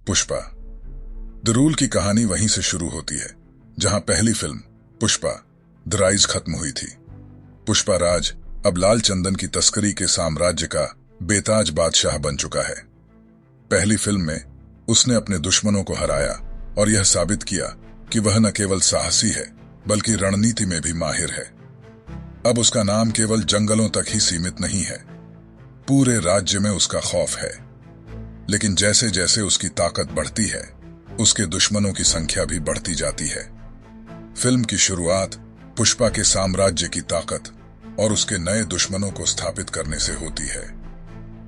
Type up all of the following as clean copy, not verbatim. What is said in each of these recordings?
Pushpa. The rule की कहानी वहीं से शुरू होती है जहां पहली फिल्म पुष्पा द राइज खत्म हुई थी। पुष्पा राज अब लाल चंदन की तस्करी के साम्राज्य का बेताज बादशाह बन चुका है। पहली फिल्म में उसने अपने दुश्मनों को हराया और यह साबित किया कि वह न केवल साहसी है बल्कि रणनीति में भी माहिर है। अब उसका नाम केवल जंगलों तक ही सीमित नहीं है, पूरे राज्य में उसका खौफ है। लेकिन जैसे जैसे उसकी ताकत बढ़ती है, उसके दुश्मनों की संख्या भी बढ़ती जाती है। फिल्म की शुरुआत पुष्पा के साम्राज्य की ताकत और उसके नए दुश्मनों को स्थापित करने से होती है।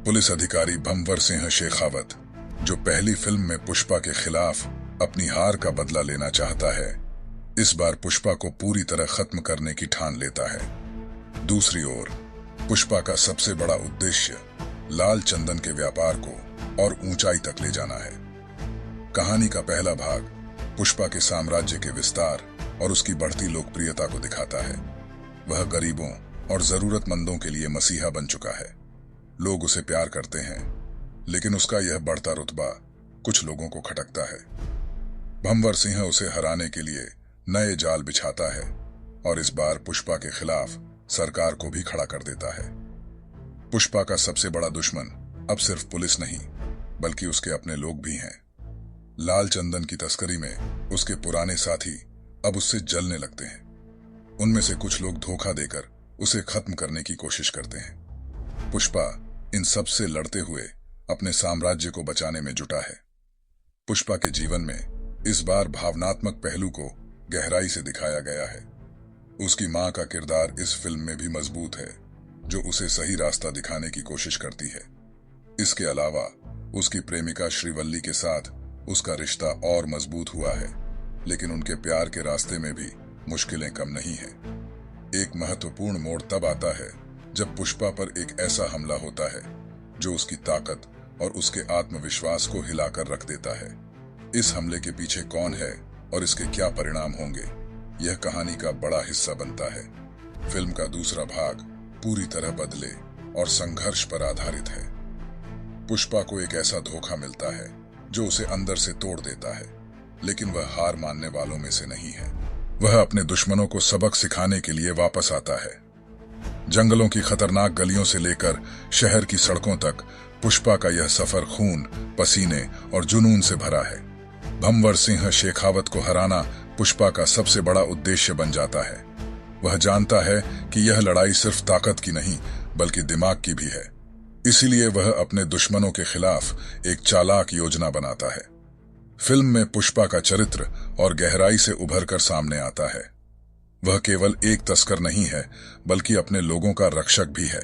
पुलिस अधिकारी भंवर सिंह शेखावत, जो पहली फिल्म में पुष्पा के खिलाफ अपनी हार का बदला लेना चाहता है, इस बार पुष्पा को पूरी तरह खत्म करने की ठान लेता है। दूसरी ओर पुष्पा का सबसे बड़ा उद्देश्य लाल चंदन के व्यापार को और ऊंचाई तक ले जाना है। कहानी का पहला भाग पुष्पा के साम्राज्य के विस्तार और उसकी बढ़ती लोकप्रियता को दिखाता है। वह गरीबों और जरूरतमंदों के लिए मसीहा बन चुका है। लोग उसे प्यार करते हैं, लेकिन उसका यह बढ़ता रुतबा कुछ लोगों को खटकता है। भंवर सिंह उसे हराने के लिए नए जाल बिछाता है और इस बार पुष्पा के खिलाफ सरकार को भी खड़ा कर देता है। पुष्पा का सबसे बड़ा दुश्मन अब सिर्फ पुलिस नहीं बल्कि उसके अपने लोग भी हैं। लाल चंदन की तस्करी में उसके पुराने साथी अब उससे जलने लगते हैं। उनमें से कुछ लोग धोखा देकर उसे खत्म करने की कोशिश करते हैं। पुष्पा इन सब से लड़ते हुए अपने साम्राज्य को बचाने में जुटा है। पुष्पा के जीवन में इस बार भावनात्मक पहलू को गहराई से दिखाया गया है। उसकी मां का किरदार इस फिल्म में भी मजबूत है, जो उसे सही रास्ता दिखाने की कोशिश करती है। इसके अलावा उसकी प्रेमिका श्रीवल्ली के साथ उसका रिश्ता और मजबूत हुआ है, लेकिन उनके प्यार के रास्ते में भी मुश्किलें कम नहीं हैं। एक महत्वपूर्ण मोड़ तब आता है जब पुष्पा पर एक ऐसा हमला होता है जो उसकी ताकत और उसके आत्मविश्वास को हिलाकर रख देता है। इस हमले के पीछे कौन है और इसके क्या परिणाम होंगे, यह कहानी का बड़ा हिस्सा बनता है। फिल्म का दूसरा भाग पूरी तरह बदले और संघर्ष पर आधारित है। पुष्पा को एक ऐसा धोखा मिलता है जो उसे अंदर से तोड़ देता है, लेकिन वह हार मानने वालों में से नहीं है। वह अपने दुश्मनों को सबक सिखाने के लिए वापस आता है। जंगलों की खतरनाक गलियों से लेकर शहर की सड़कों तक पुष्पा का यह सफर खून, पसीने और जुनून से भरा है। भंवर सिंह शेखावत को हराना पुष्पा का सबसे बड़ा उद्देश्य बन जाता है। वह जानता है कि यह लड़ाई सिर्फ ताकत की नहीं बल्कि दिमाग की भी है। इसीलिए वह अपने दुश्मनों के खिलाफ एक चालाक योजना बनाता है। फिल्म में पुष्पा का चरित्र और गहराई से उभर कर सामने आता है। वह केवल एक तस्कर नहीं है बल्कि अपने लोगों का रक्षक भी है।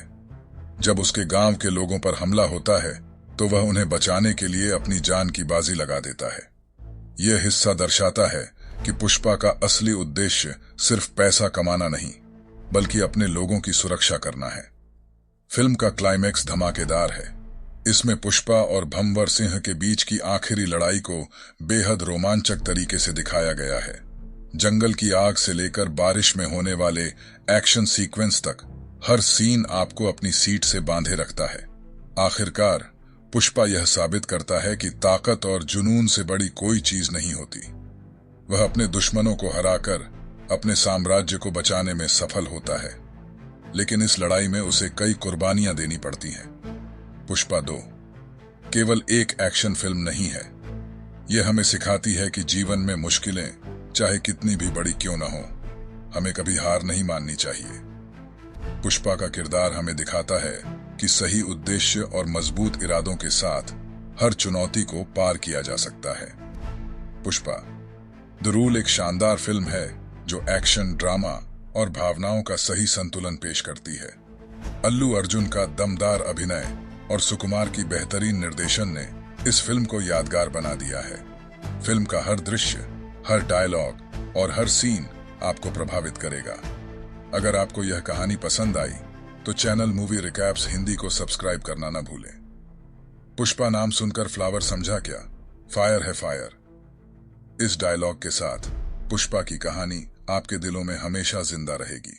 जब उसके गांव के लोगों पर हमला होता है तो वह उन्हें बचाने के लिए अपनी जान की बाजी लगा देता है। यह हिस्सा दर्शाता है कि पुष्पा का असली उद्देश्य सिर्फ पैसा कमाना नहीं बल्कि अपने लोगों की सुरक्षा करना है। फिल्म का क्लाइमैक्स धमाकेदार है। इसमें पुष्पा और भंवर सिंह के बीच की आखिरी लड़ाई को बेहद रोमांचक तरीके से दिखाया गया है। जंगल की आग से लेकर बारिश में होने वाले एक्शन सीक्वेंस तक हर सीन आपको अपनी सीट से बांधे रखता है। आखिरकार पुष्पा यह साबित करता है कि ताकत और जुनून से बड़ी कोई चीज नहीं होती। वह अपने दुश्मनों को हराकर अपने साम्राज्य को बचाने में सफल होता है, लेकिन इस लड़ाई में उसे कई कुर्बानियां देनी पड़ती हैं। पुष्पा 2 केवल एक एक्शन फिल्म नहीं है। यह हमें सिखाती है कि जीवन में मुश्किलें चाहे कितनी भी बड़ी क्यों न हो, हमें कभी हार नहीं माननी चाहिए। पुष्पा का किरदार हमें दिखाता है कि सही उद्देश्य और मजबूत इरादों के साथ हर चुनौती को पार किया जा सकता है। पुष्पा द रूल एक शानदार फिल्म है जो एक्शन, ड्रामा और भावनाओं का सही संतुलन पेश करती है। अल्लू अर्जुन का दमदार अभिनय और सुकुमार की बेहतरीन निर्देशन ने इस फिल्म को यादगार बना दिया है। फिल्म का हर दृश्य, हर डायलॉग और हर सीन आपको प्रभावित करेगा। अगर आपको यह कहानी पसंद आई तो चैनल मूवी रिकैप्स हिंदी को सब्सक्राइब करना न भूलें। पुष्पा नाम सुनकर फ्लावर समझा क्या? फायर है फायर। इस डायलॉग के साथ पुष्पा की कहानी आपके दिलों में हमेशा जिंदा रहेगी।